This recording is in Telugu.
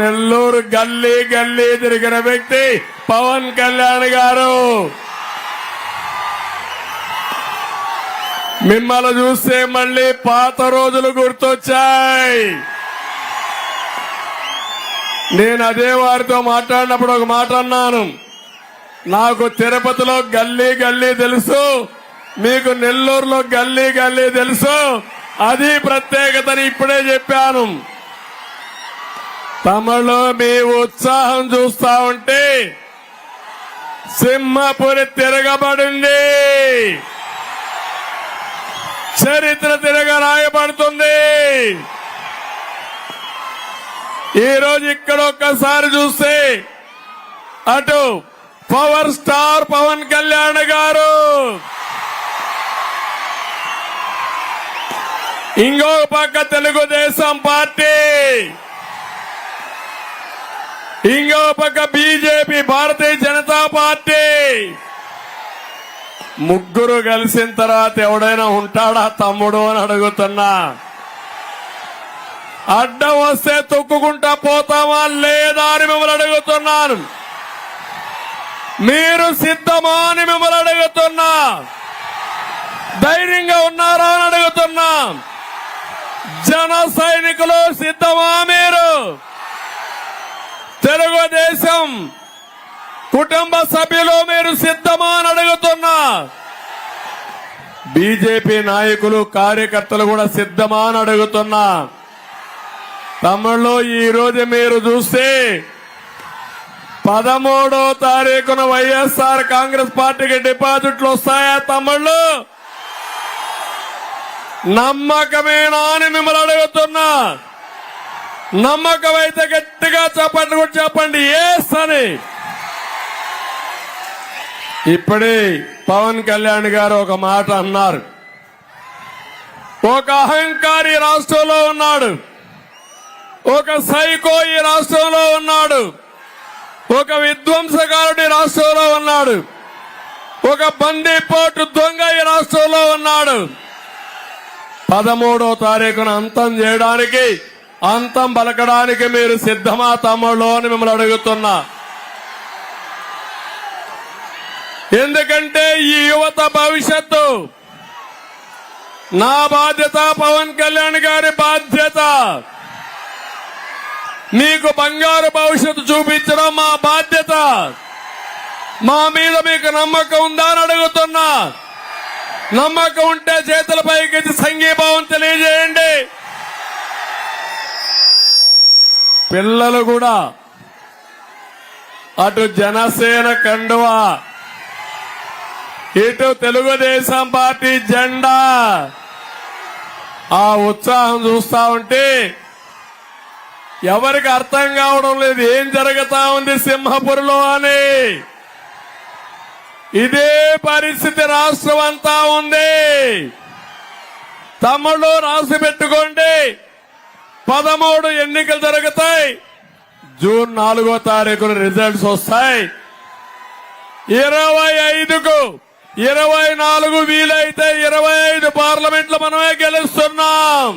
నెల్లూరు గల్లీ గల్లీ తిరిగిన వ్యక్తి పవన్ కళ్యాణ్ గారు. మిమ్మల్ని చూస్తే మళ్ళీ పాత రోజులు గుర్తొచ్చాయి. నేను అదే వారితో మాట్లాడినప్పుడు ఒక మాట అన్నాను. నాకు తిరుపతిలో గల్లీ గల్లీ తెలుసు, మీకు నెల్లూరులో గల్లీ గల్లీ తెలుసు, అది ప్రత్యేకతని ఇప్పుడే చెప్పాను. తమలో మీ ఉత్సాహం చూస్తా ఉంటే సింహపురి తిరగబడింది, చరిత్ర తిరగరాయబడుతుంది. ఈరోజు ఇక్కడ ఒక్కసారి చూస్తే అటు పవర్ స్టార్ పవన్ కళ్యాణ్ గారు, ఇంకో పక్క తెలుగుదేశం పార్టీ, ఇంకో పక్క బీజేపీ భారతీయ జనతా పార్టీ, ముగ్గురు కలిసిన తర్వాత ఎవడైనా ఉంటాడా తమ్ముడు అని అడుగుతున్నా. అడ్డం వస్తే తొక్కుకుంటా పోతామా లేదా అని మిమ్మల్ని అడుగుతున్నాను. మీరు సిద్ధమా అని మిమ్మల్ని అడుగుతున్నా. ధైర్యంగా ఉన్నారా అని అడుగుతున్నా. జన సైనికులు సిద్ధమా? మీరు తెలుగుదేశం కుటుంబ సభ్యులు మీరు సిద్ధమా అని అడుగుతున్నా. బీజేపీ నాయకులు కార్యకర్తలు కూడా సిద్ధమా అని అడుగుతున్నా. తమ్ముళ్ళు, ఈ రోజు మీరు చూస్తే 13వ తారీఖున వైఎస్ఆర్ కాంగ్రెస్ పార్టీకి డిపాజిట్లు వస్తాయా తమ్ముళ్ళు? నమ్మకమేనా అని మిమ్మల్ని అడుగుతున్నా. నమ్మకం అయితే గట్టిగా చెప్పండి, కూడా చెప్పండి ఎస్ అని. ఇప్పుడే పవన్ కళ్యాణ్ గారు ఒక మాట అన్నారు. ఒక అహంకారి రాష్ట్రంలో ఉన్నాడు, ఒక సైకో ఈ రాష్ట్రంలో ఉన్నాడు, ఒక విధ్వంసకారుడి రాష్ట్రంలో ఉన్నాడు, ఒక బందీపోటు దొంగ ఈ రాష్ట్రంలో ఉన్నాడు. 13వ తారీఖున అంతం చేయడానికి, అంతం పలకడానికి మీరు సిద్ధమా తమ్ముళ్ళు అని మిమ్మల్ని అడుగుతున్నా. ఎందుకంటే ఈ యువత భవిష్యత్తు నా బాధ్యత, పవన్ కళ్యాణ్ గారి బాధ్యత. మీకు బంగారు భవిష్యత్తు చూపించడం మా బాధ్యత. మా మీద మీకు నమ్మకం ఉందా అని అడుగుతున్నా. నమ్మకం ఉంటే చేతుల పైకి సంఘీభావం తెలియజేయండి. పిల్లలు కూడా అటు జనసేన కండువా, ఇటు తెలుగుదేశం పార్టీ జెండా, ఆ ఉత్సాహం చూస్తా ఉంటే ఎవరికి అర్థం కావడం లేదు ఏం జరుగుతా ఉంది సింహపురిలో అని. ఇదే పరిస్థితి రాష్ట్రం అంతా ఉంది. తమ్ముళ్ళు రాసి పెట్టుకోండి, 13 ఎన్నికలు జరుగుతాయి. జూన్ 4వ తారీఖున రిజల్ట్స్ వస్తాయి. 25కు 24 వీలైతే 25 పార్లమెంట్లో మనమే గెలుస్తున్నాం.